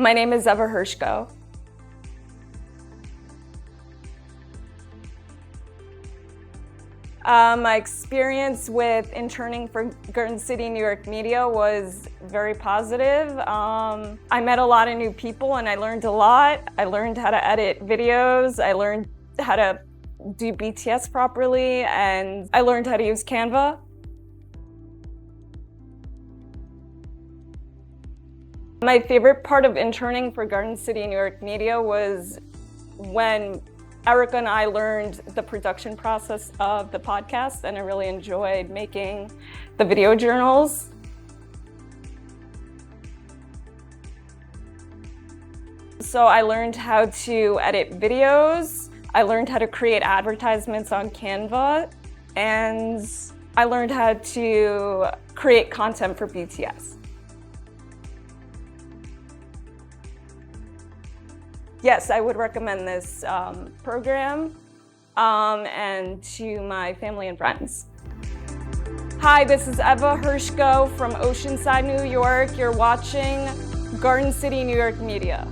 My name is Eva Hershko. My experience with interning for Garden City, New York media was very positive. I met a lot of new people and I learned a lot. I learned how to edit videos. I learned how to do BTS properly, and I learned how to use Canva. My favorite part of interning for Garden City, New York media was when Erica and I learned the production process of the podcast, and I really enjoyed making the video journals. So I learned how to edit videos, I learned how to create advertisements on Canva, and I learned how to create content for BTS. Yes, I would recommend this program and to my family and friends. Hi, this is Eva Hershko from Oceanside, New York. You're watching Garden City, New York Media.